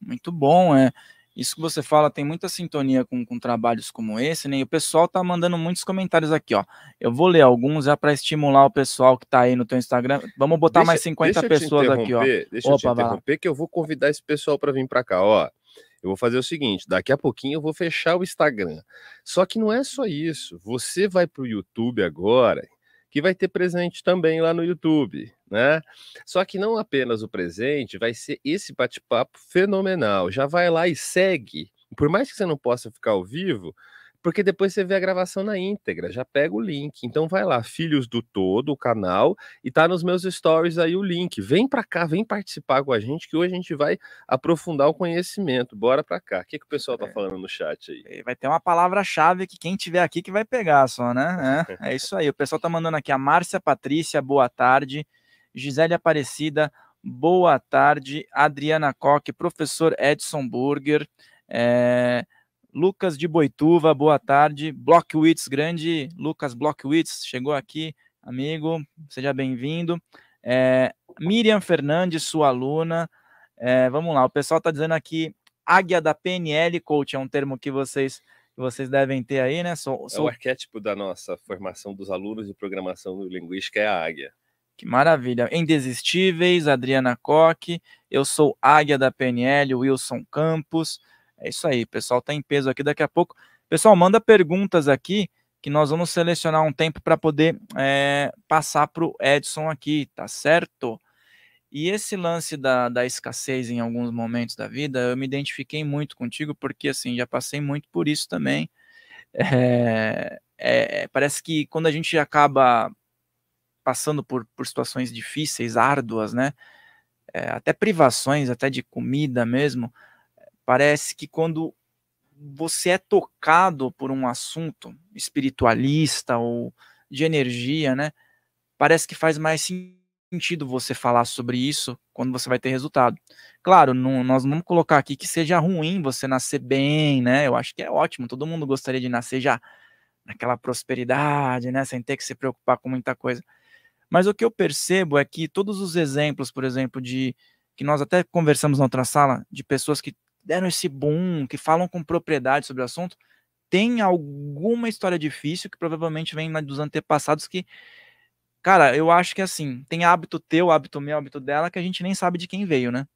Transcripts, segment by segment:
Muito bom, isso que você fala tem muita sintonia com trabalhos como esse, né? E o pessoal tá mandando muitos comentários aqui, ó. Eu vou ler alguns já para estimular o pessoal que tá aí no teu Instagram. Vamos botar mais 50 pessoas aqui, ó. Deixa eu te Opa, vai lá. interromper que eu vou convidar esse pessoal para vir para cá, ó. Eu vou fazer o seguinte, daqui a pouquinho eu vou fechar o Instagram. Só que não é só isso. Você vai pro YouTube agora, que vai ter presente também lá no YouTube, né? Só que não apenas o presente, vai ser esse bate-papo fenomenal. Já vai lá e segue. Por mais que você não possa ficar ao vivo, porque depois você vê a gravação na íntegra, já pega o link. Então vai lá, Filhos do Todo, o canal, e tá nos meus stories aí o link. Vem pra cá, vem participar com a gente, que hoje a gente vai aprofundar o conhecimento. Bora pra cá. O que o pessoal tá falando no chat aí? Vai ter uma palavra-chave que quem tiver aqui que vai pegar só, né? É isso aí. O pessoal tá mandando aqui a Márcia Patrícia, boa tarde. Gisele Aparecida, boa tarde. Adriana Coque, professor Edson Burger. Lucas de Boituva, boa tarde. Blockwitz, grande Lucas Blockwitz, chegou aqui, amigo, seja bem-vindo. Miriam Fernandes, sua aluna. Vamos lá, o pessoal está dizendo aqui, águia da PNL, coach, é um termo que vocês devem ter aí, né? É o arquétipo da nossa formação dos alunos de programação linguística, é a águia. Que maravilha. Indesistíveis, Adriana Coque, eu sou águia da PNL, Wilson Campos. É isso aí, pessoal tá em peso aqui daqui a pouco. Pessoal, manda perguntas aqui que nós vamos selecionar um tempo para poder passar para o Edson aqui, tá certo? E esse lance da escassez em alguns momentos da vida, eu me identifiquei muito contigo, porque assim, já passei muito por isso também. Parece que quando a gente acaba passando por situações difíceis, árduas, né? Até privações, até de comida mesmo, parece que quando você é tocado por um assunto espiritualista ou de energia, né? Parece que faz mais sentido você falar sobre isso quando você vai ter resultado. Claro, nós não vamos colocar aqui que seja ruim você nascer bem, né? Eu acho que é ótimo, todo mundo gostaria de nascer já naquela prosperidade, né? Sem ter que se preocupar com muita coisa. Mas o que eu percebo é que todos os exemplos, por exemplo, que nós até conversamos na outra sala, de pessoas que deram esse boom, que falam com propriedade sobre o assunto, tem alguma história difícil que provavelmente vem dos antepassados que, cara, eu acho que assim, tem hábito teu, hábito meu, hábito dela, que a gente nem sabe de quem veio, né?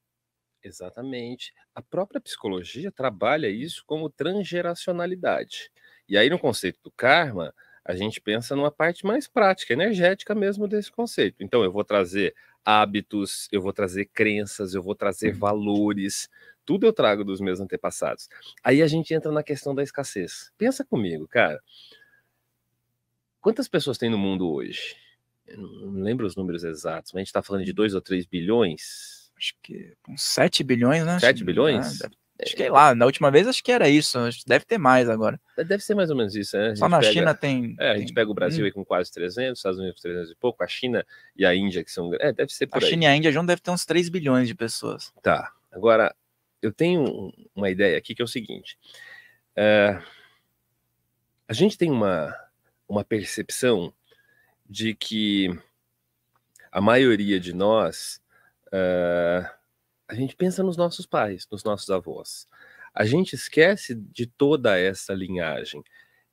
Exatamente. A própria psicologia trabalha isso como transgeracionalidade. E aí, no conceito do karma, a gente pensa numa parte mais prática, energética mesmo desse conceito. Então, eu vou trazer hábitos, eu vou trazer crenças, eu vou trazer valores, tudo eu trago dos meus antepassados. Aí a gente entra na questão da escassez. Pensa comigo, cara. Quantas pessoas tem no mundo hoje? Eu não lembro os números exatos, mas a gente está falando de 2 ou 3 bilhões? Acho que uns 7 bilhões, né? 7 bilhões? Acho que lá, na última vez acho que era isso, deve ter mais agora. Deve ser mais ou menos isso, né? Só na China tem... a gente pega o Brasil aí com quase 300, Estados Unidos com 300 e pouco, a China e a Índia que são... deve ser por aí. A China e a Índia junto deve ter uns 3 bilhões de pessoas. Tá, agora, eu tenho uma ideia aqui que é o seguinte. A gente tem uma percepção de que a maioria de nós... a gente pensa nos nossos pais, nos nossos avós. A gente esquece de toda essa linhagem.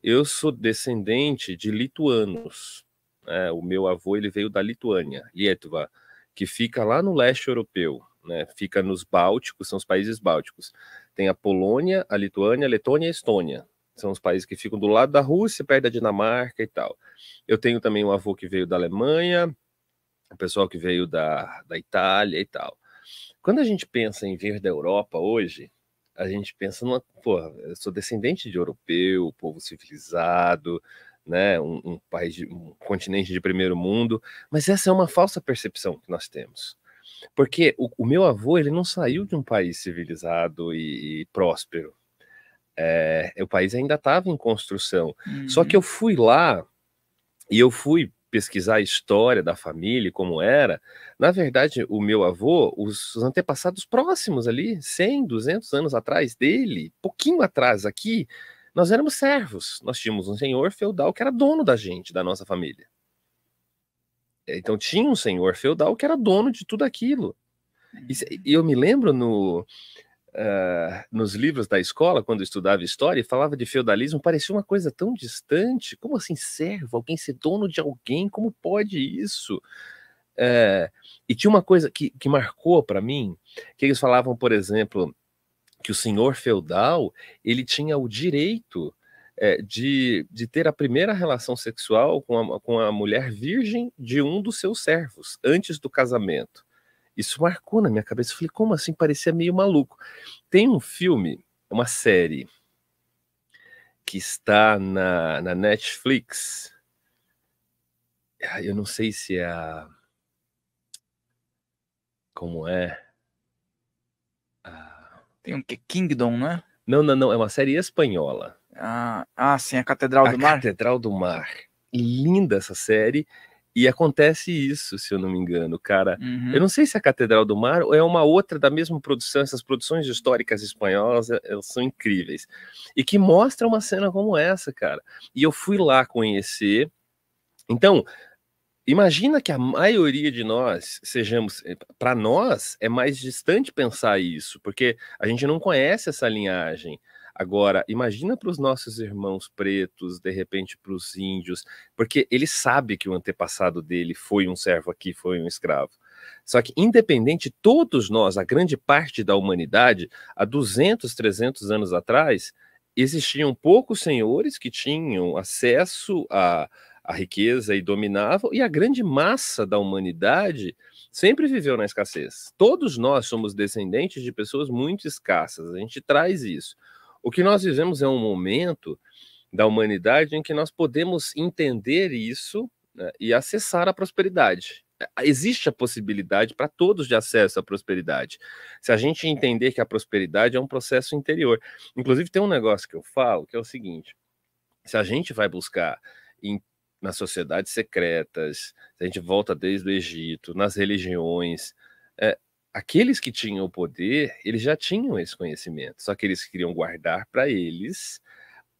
Eu sou descendente de lituanos. Né? O meu avô ele veio da Lituânia, Lietuva, que fica lá no leste europeu. Né? Fica nos Bálticos, são os países bálticos. Tem a Polônia, a Lituânia, a Letônia e a Estônia. São os países que ficam do lado da Rússia, perto da Dinamarca e tal. Eu tenho também um avô que veio da Alemanha, o pessoal que veio da Itália e tal. Quando a gente pensa em vir da Europa hoje, a gente pensa numa... Pô, eu sou descendente de europeu, povo civilizado, né? Um país, um continente de primeiro mundo, mas essa é uma falsa percepção que nós temos. Porque o meu avô, ele não saiu de um país civilizado e próspero. O país ainda estava em construção. Só que eu fui lá e eu fui pesquisar a história da família, como era. Na verdade, o meu avô, os antepassados próximos ali, 100, 200 anos atrás dele, pouquinho atrás aqui, nós éramos servos. Nós tínhamos um senhor feudal que era dono da gente, da nossa família. Então tinha um senhor feudal que era dono de tudo aquilo. E eu me lembro nos livros da escola, quando eu estudava história, e falava de feudalismo, parecia uma coisa tão distante. Como assim servo? Alguém ser dono de alguém? Como pode isso? E tinha uma coisa que marcou para mim, que eles falavam, por exemplo, que o senhor feudal, ele tinha o direito de ter a primeira relação sexual com a mulher virgem de um dos seus servos, antes do casamento. Isso marcou na minha cabeça. Eu falei, como assim? Parecia meio maluco. Tem um filme, uma série, que está na Netflix. Eu não sei se é a... Como é? Tem um que Kingdom, não é? Não. É uma série espanhola. Sim, a Catedral do Mar. A Catedral do Mar. Linda essa série. E acontece isso, se eu não me engano, cara. Eu não sei se é a Catedral do Mar ou é uma outra da mesma produção. Essas produções históricas espanholas, elas são incríveis. E que mostra uma cena como essa, cara. E eu fui lá conhecer. Então, imagina que a maioria de nós sejamos... Para nós, é mais distante pensar isso, porque a gente não conhece essa linhagem. Agora, imagina para os nossos irmãos pretos, de repente para os índios, porque ele sabe que o antepassado dele foi um servo aqui, foi um escravo. Só que, independente, todos nós, a grande parte da humanidade, há 200, 300 anos atrás, existiam poucos senhores que tinham acesso a riqueza e dominavam, e a grande massa da humanidade sempre viveu na escassez. Todos nós somos descendentes de pessoas muito escassas, a gente traz isso. O que nós vivemos é um momento da humanidade em que nós podemos entender isso, né, e acessar a prosperidade. Existe a possibilidade para todos de acesso à prosperidade. Se a gente entender que a prosperidade é um processo interior. Inclusive, tem um negócio que eu falo, que é o seguinte: se a gente vai buscar nas sociedades secretas, se a gente volta desde o Egito, nas religiões, aqueles que tinham o poder, eles já tinham esse conhecimento, só que eles queriam guardar para eles,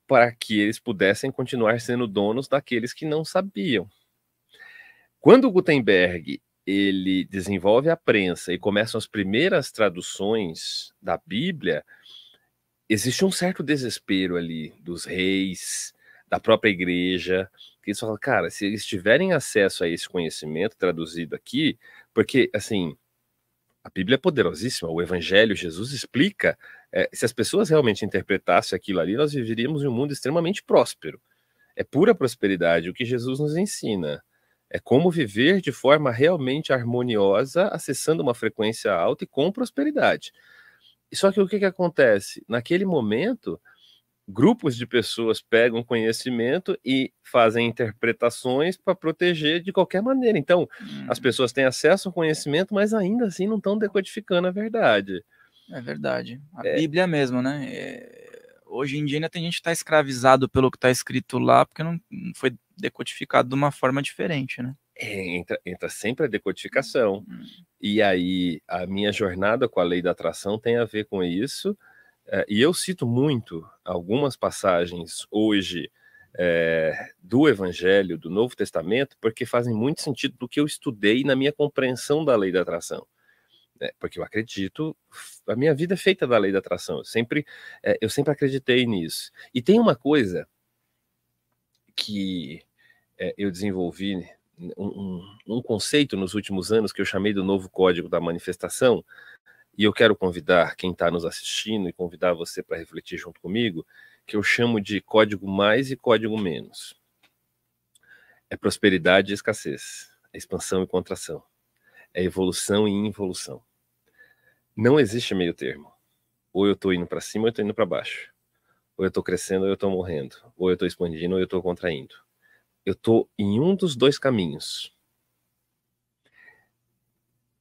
para que eles pudessem continuar sendo donos daqueles que não sabiam. Quando Gutenberg ele desenvolve a prensa e começam as primeiras traduções da Bíblia, existe um certo desespero ali dos reis, da própria igreja, que eles falam, cara, se eles tiverem acesso a esse conhecimento traduzido aqui, porque, assim, a Bíblia é poderosíssima, o Evangelho, Jesus explica, se as pessoas realmente interpretassem aquilo ali, nós viveríamos em um mundo extremamente próspero. É pura prosperidade o que Jesus nos ensina. É como viver de forma realmente harmoniosa, acessando uma frequência alta e com prosperidade. Só que o que acontece? Naquele momento, grupos de pessoas pegam conhecimento e fazem interpretações para proteger de qualquer maneira. Então, as pessoas têm acesso ao conhecimento, mas ainda assim não estão decodificando a verdade. É verdade. A Bíblia mesmo, né? Hoje em dia ainda tem gente que está escravizado pelo que está escrito lá, porque não foi decodificado de uma forma diferente, né? Entra sempre a decodificação. E aí, a minha jornada com a lei da atração tem a ver com isso. E eu cito muito algumas passagens hoje do Evangelho, do Novo Testamento, porque fazem muito sentido do que eu estudei na minha compreensão da lei da atração. Porque eu acredito, a minha vida é feita da lei da atração, eu sempre acreditei nisso. E tem uma coisa que eu desenvolvi, um conceito nos últimos anos que eu chamei do novo código da manifestação, e eu quero convidar quem está nos assistindo e convidar você para refletir junto comigo, que eu chamo de código mais e código menos. É prosperidade e escassez, é expansão e contração, é evolução e involução. Não existe meio termo. Ou eu estou indo para cima ou eu estou indo para baixo. Ou eu estou crescendo ou eu estou morrendo. Ou eu estou expandindo ou eu estou contraindo. Eu estou em um dos dois caminhos.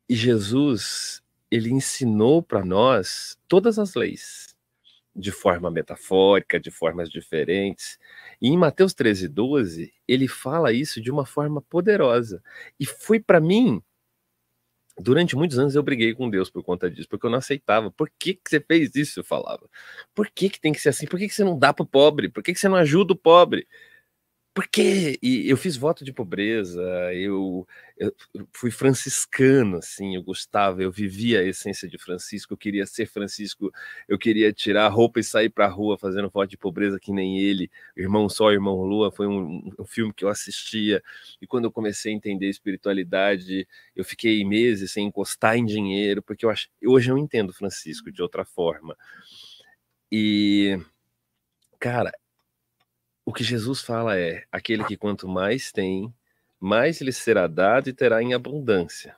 E Jesus, ele ensinou para nós todas as leis, de forma metafórica, de formas diferentes. E em Mateus 13:12, ele fala isso de uma forma poderosa. E foi para mim, durante muitos anos eu briguei com Deus por conta disso, porque eu não aceitava. Por que você fez isso? Eu falava. Por que tem que ser assim? Por que você não dá pro pobre? Por que você não ajuda o pobre? Porque eu fiz voto de pobreza, eu fui franciscano, assim, eu gostava, eu vivia a essência de Francisco, eu queria ser Francisco, eu queria tirar a roupa e sair para a rua fazendo voto de pobreza que nem ele. Irmão Sol, Irmão Lua foi um filme que eu assistia, e quando eu comecei a entender espiritualidade, eu fiquei meses sem encostar em dinheiro, porque hoje eu entendo Francisco de outra forma. E, cara, o que Jesus fala é: aquele que quanto mais tem, mais lhe será dado e terá em abundância.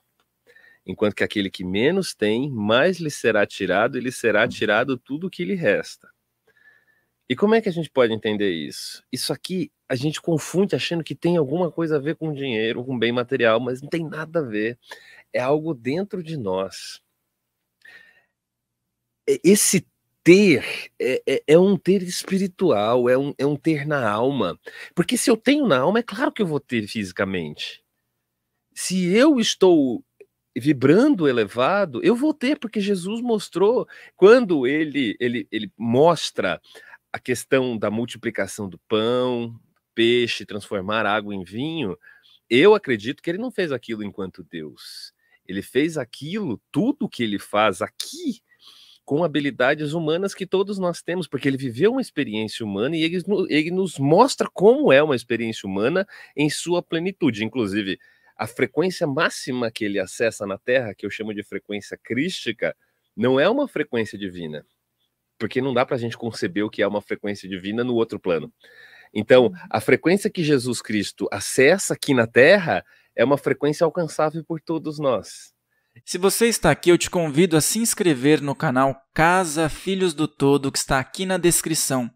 Enquanto que aquele que menos tem, mais lhe será tirado e lhe será tirado tudo o que lhe resta. E como é que a gente pode entender isso? Isso aqui a gente confunde achando que tem alguma coisa a ver com dinheiro, com bem material, mas não tem nada a ver. É algo dentro de nós. Esse ter é um ter espiritual, é um ter na alma. Porque se eu tenho na alma, é claro que eu vou ter fisicamente. Se eu estou vibrando elevado, eu vou ter, porque Jesus mostrou, quando ele mostra a questão da multiplicação do pão, peixe, transformar água em vinho, eu acredito que ele não fez aquilo enquanto Deus. Ele fez aquilo, tudo que ele faz aqui, com habilidades humanas que todos nós temos, porque ele viveu uma experiência humana e ele nos mostra como é uma experiência humana em sua plenitude. Inclusive, a frequência máxima que ele acessa na Terra, que eu chamo de frequência crística, não é uma frequência divina, porque não dá para a gente conceber o que é uma frequência divina no outro plano. Então, a frequência que Jesus Cristo acessa aqui na Terra é uma frequência alcançável por todos nós. Se você está aqui, eu te convido a se inscrever no canal Casa Filhos do Todo, que está aqui na descrição.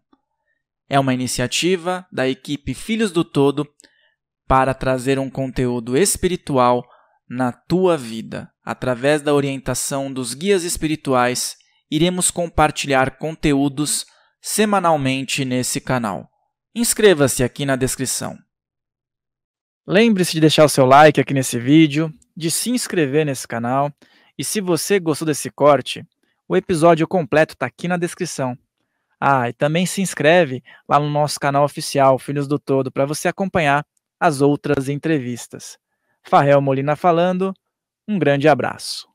É uma iniciativa da equipe Filhos do Todo para trazer um conteúdo espiritual na tua vida. Através da orientação dos guias espirituais, iremos compartilhar conteúdos semanalmente nesse canal. Inscreva-se aqui na descrição. Lembre-se de deixar o seu like aqui nesse vídeo, de se inscrever nesse canal, e se você gostou desse corte, o episódio completo está aqui na descrição. E também se inscreve lá no nosso canal oficial, Filhos do Todo, para você acompanhar as outras entrevistas. Farrell Molina falando, um grande abraço.